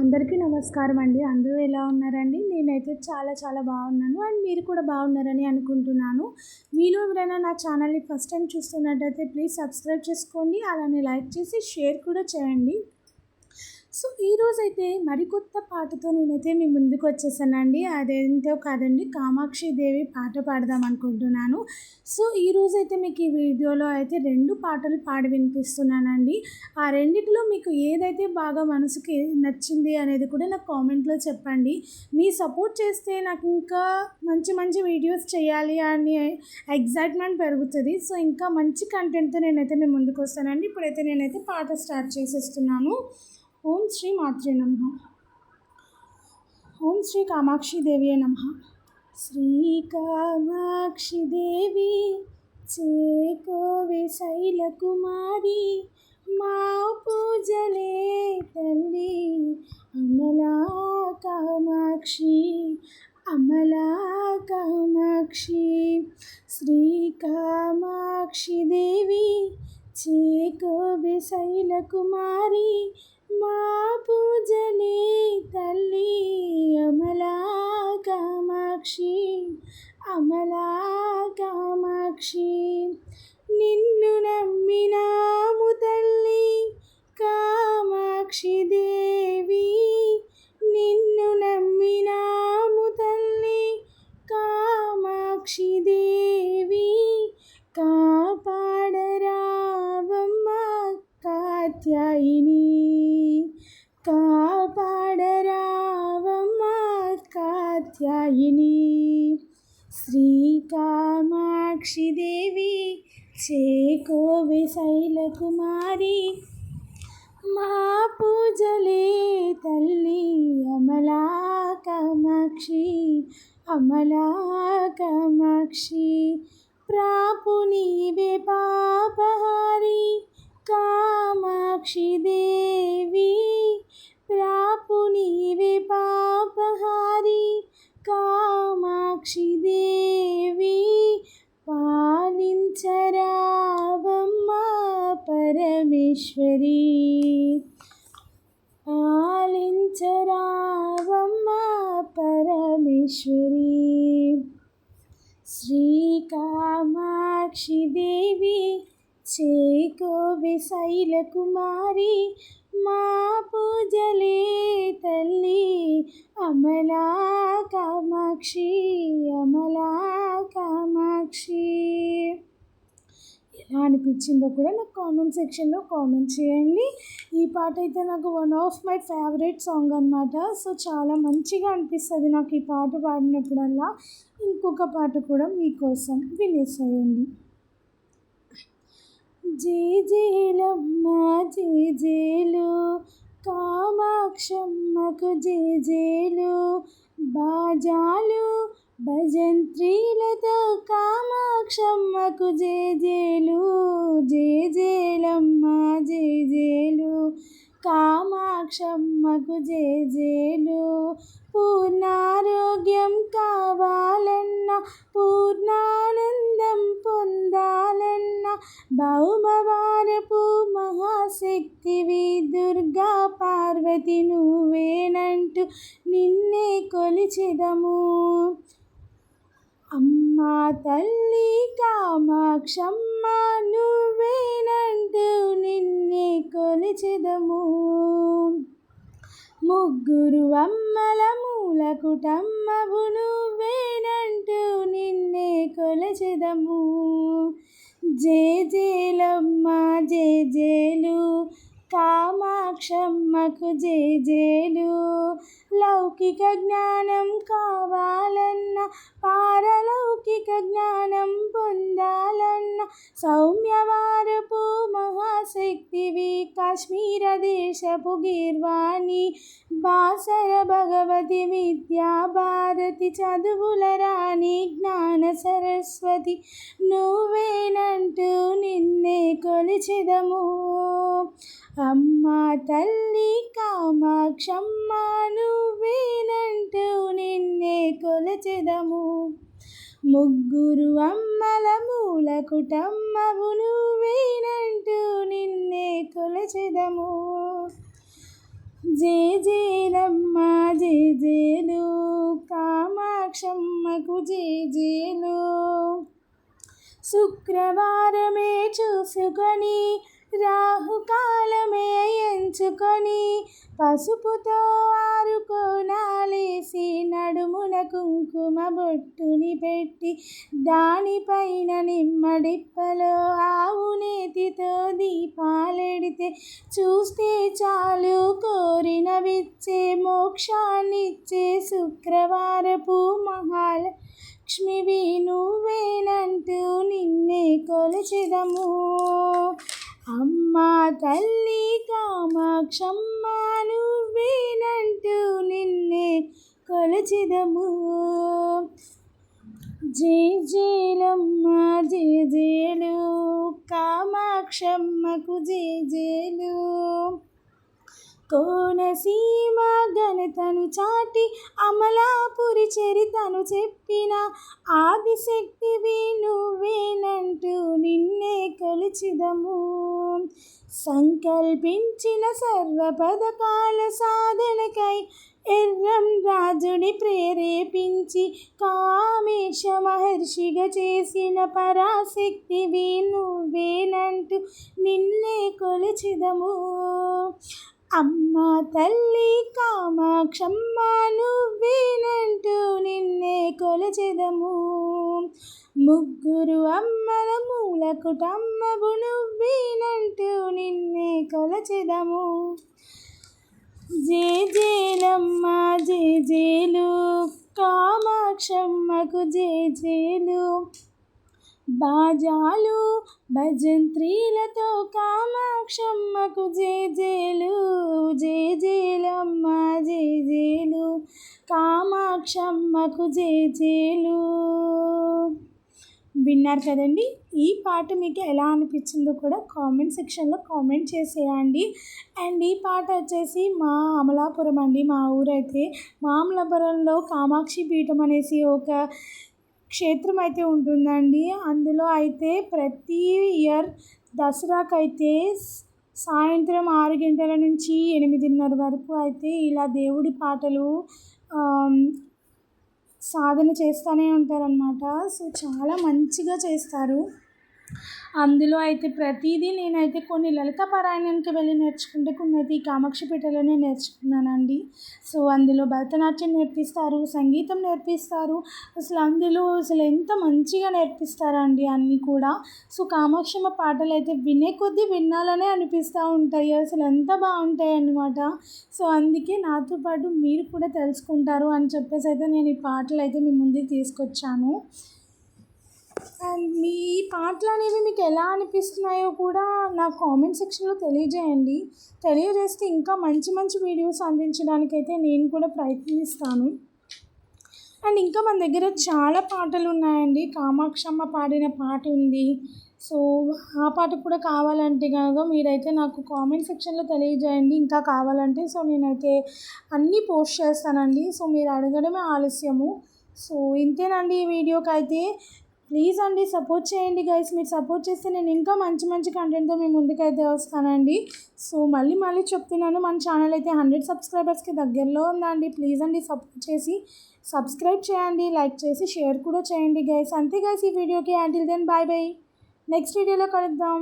అందరికీ నమస్కారం అండి. అందరూ ఎలా ఉన్నారండి? నేనైతే చాలా చాలా బాగున్నాను. అండ్ మీరు కూడా బాగున్నారని అనుకుంటున్నాను. మీలో ఎవరైనా నా ఛానల్‌ని ఫస్ట్ టైం చూస్తున్నట్టయితే ప్లీజ్ సబ్స్క్రైబ్ చేసుకోండి. అలానే లైక్ చేసి షేర్ కూడా చేయండి. సో ఈరోజైతే మరికొత్త పాటతో నేనైతే మీ ముందుకు వచ్చేసానండి. అదేంటో కాదండి, కామాక్షి దేవి పాట పాడదాం అనుకుంటున్నాను. సో ఈరోజైతే మీకు ఈ వీడియోలో అయితే 2 పాటలు పాడి వినిపిస్తున్నానండి. ఆ రెండిటిలో మీకు ఏదైతే బాగా మనసుకి నచ్చింది అనేది కూడా నాకు కామెంట్లో చెప్పండి. మీ సపోర్ట్ చేస్తే నాకు ఇంకా మంచి మంచి వీడియోస్ చేయాలి అని ఎగ్జైట్మెంట్ పెరుగుతుంది. సో ఇంకా మంచి కంటెంట్తో నేనైతే మీ ముందుకు వస్తానండి. ఇప్పుడైతే నేనైతే పాట స్టార్ట్ చేసేస్తున్నాను. ఓం శ్రీ మాత్రే నమః. ఓం శ్రీ కామాక్షి దేవి నమః. శ్రీ కామాక్షి దేవి చేకోవే శైలకుమారి, మా పూజలే తల్లి అమలా కామాక్షి, అమలా కామాక్షి. శ్రీ కామాక్షి దేవి చేకోవే శైలకుమారి, మా పూజలే తల్లి అమలా కామాక్షి, అమలా కామాక్షి. నిన్ను నమ్మినాము తల్లి కామాక్షి దేవి, నిన్ను నమ్మినాము తల్లి కామాక్షి దేవి. కాపాడరావమ్మ కాత్యాయిని, కాపాడరావమ్మ కాత్యాయిని. శ్రీ కామాక్షి దేవి చేకోవే శైలకుమారి, మా పూజలే తల్లి అమలా కామాక్షి, అమలా కామాక్షి. ప్రాపు నీవే పాపహారి కామాక్షి దేవి, ప్రాపు నీవే పాపహారి కామాక్షి దేవి. పాలించరావమ్మ పరమేశ్వరి, పాలించరావమ్మ పరమేశ్వరి. శ్రీ కామాక్షి దేవి చేకోవే శైలకుమారి, మా పూజలే తల్లి అమలా కామాక్షి, అమలా కామాక్షి. ఎలా అనిపించిందో కూడా నాకు కామెంట్ సెక్షన్లో కామెంట్ చేయండి. ఈ పాట అయితే నాకు one of my favourite song అనమాట. సో చాలా మంచిగా అనిపిస్తుంది నాకు ఈ పాట పాడినప్పుడల్లా. ఇంకొక పాట కూడా మీకోసం వినేసేయండి. జేజేలమ్మ జేజేలు కామాక్షమ్మకు జేజేలు, బాజాలు భజంత్రీలతో కామాక్షమ్మకు జేజేలు. జేజేలమ్మ జేజేలు కామాక్షమ్మకు జేజేలు. పూర్ణారోగ్యం కావాలన్నా, పూర్ణానందం పొందాలన్నా, భౌమవారపు మహాశక్తివి దుర్గా పార్వతి నువ్వేనంటూ నిన్నే కొలిచెదము. అమ్మా తల్లి కామాక్షమ్మ నువ్వేనంటూ నిన్నే కొలిచెదము. ముగ్గురు అమ్మల మూల కుటమ్మవు నువ్వేనంటూ నిన్నే కొలిచెదము. జేజేలమ్మ జేజేలు కామాక్షమ్మకు జేజేలు. లౌకిక జ్ఞానం కావాలన్నా, పారలౌకిక జ్ఞానం పొందాలన్నా, సౌమ్యవారపు మహాశక్తివి కాశ్మీర దేశపు గీర్వాణి, బాసర భగవతి విద్యా భారతి చదువుల రాణి జ్ఞాన సరస్వతి నువ్వేనంటూ నిన్నే కొలిచెదము. అమ్మా తల్లి కామాక్షమ్మ నువ్వేనంటూ నిన్నే కొలిచెదము. ముగ్గురు అమ్మల మూల కుటమ్మవు నువ్వేనంటూ నిన్నే కొలిచెదము. జేజేలమ్మ జేజేలు కామాక్షమ్మకు జేజేలు. శుక్రవారమే చూసుకొని రాహుకాలమే ఎంచుకొని పసుపుతో 6 కోణాలేసి నడుమున కుంకుమ బొట్టుని పెట్టి దానిపైన నిమ్మడిప్పలో ఆవు నేతితో దీపాలెడితే చూస్తే చాలు కోరినవిచ్చే మోక్షాన్నిచ్చే శుక్రవారపు మహాలక్ష్మివి నువ్వేనంటూ నిన్నే కొలిచెదము. అమ్మా తల్లి కామాక్షమ్మ నువ్వేనంటూ నిన్నే కొలిచెదము. జేజేలమ్మ జేజేలు కామాక్షమ్మకు జేజేలు. కోనసీమ ఘనతను చాటి అమలాపురి చరితను చెప్పిన ఆదిశక్తివి నువ్వేనంటూ నిన్నే కొలిచెదము. సంకల్పించిన సర్వ పథకాల సాధనకై ఎర్రం రాజుని ప్రేరేపించి కామేశ మహర్షిగా చేసిన పరాశక్తివి నువ్వేనంటూ నిన్నే కొలిచెదము. అమ్మ తల్లి కామాక్షమ్మ నువ్వేనంటూ నిన్నే కొలిచెదము. ముగ్గురు అమ్మల మూల కుటమ్మవు నువ్వేనంటూ నిన్నే కొలిచెదము. జేజేలమ్మ జేజేలు కామాక్షమ్మకు జేజేలు. బాజాలు భజంత్రీలతో కామాక్షమ్మకు జేజేలు. జేజేలమ్మ జేజేలు కామాక్షమ్మకు జేజేలు. విన్నారు కదండి. ఈ పాట మీకు ఎలా అనిపించిందో కూడా కామెంట్ సెక్షన్లో కామెంట్ చేసేయండి. అండ్ ఈ పాట వచ్చేసి మా అమలాపురం అండి. మా ఊరైతే మా అమలాపురంలో కామాక్షి పీఠం అనేసి ఒక క్షేత్రం అయితే ఉంటుందండి. అందులో అయితే ప్రతి ఇయర్ దసరాకైతే సాయంత్రం 6 గంటల నుంచి 8:30 వరకు అయితే ఇలా దేవుడి పాటలు సాధన చేస్తూనే ఉంటారనమాట. సో చాలా మంచిగా చేస్తారు. అందులో అయితే ప్రతిదీ నేనైతే కొన్ని లలిత పారాయణానికి వెళ్ళి నేర్చుకుంటే కొన్ని అయితే ఈ కామాక్షి పీఠలోనే నేర్చుకున్నానండి. సో అందులో భరతనాట్యం నేర్పిస్తారు, సంగీతం నేర్పిస్తారు. అందులో ఎంత మంచిగా నేర్పిస్తారండి అన్నీ కూడా. సో కామాక్షమ్మ పాటలు అయితే వినే కొద్దీ వినాలనే అనిపిస్తూ ఉంటాయి. ఎంత బాగుంటాయి అన్నమాట. సో అందుకే నాతో పాటు మీరు కూడా తెలుసుకుంటారు అని చెప్పేసి అయితే నేను ఈ పాటలు అయితే మీ ముందుకు తీసుకొచ్చాను. అండ్ మీ ఈ పాటలు అనేవి మీకు ఎలా అనిపిస్తున్నాయో కూడా నా కామెంట్ సెక్షన్లో తెలియజేయండి. తెలియజేస్తే ఇంకా మంచి మంచి వీడియోస్ అందించడానికైతే నేను కూడా ప్రయత్నిస్తాను. అండ్ ఇంకా మన దగ్గర చాలా పాటలు ఉన్నాయండి. కామాక్షమ్మ పాడిన పాట ఉంది. సో ఆ పాట కూడా కావాలంటే కనుక మీరైతే నాకు కామెంట్ సెక్షన్లో తెలియజేయండి ఇంకా కావాలంటే. సో నేనైతే అన్నీ పోస్ట్ చేస్తానండి. సో మీరు అడగడమే ఆలస్యము. సో ఇంతేనండి ఈ వీడియోకి అయితే. ప్లీజ్ అండి సపోర్ట్ చేయండి గైస్. మీరు సపోర్ట్ చేస్తే నేను ఇంకా మంచి మంచి కంటెంట్తో మీ ముందుకైతే వస్తానండి. సో మళ్ళీ చెప్తున్నాను, మన ఛానల్ అయితే 100 సబ్స్క్రైబర్స్కి దగ్గరలో ఉందండి. ప్లీజ్ అండి సపోర్ట్ చేసి సబ్స్క్రైబ్ చేయండి, లైక్ చేసి షేర్ కూడా చేయండి గైస్. అంతే గైస్ ఈ వీడియోకి. Until then bye bye. Next వీడియోలో కలుద్దాం.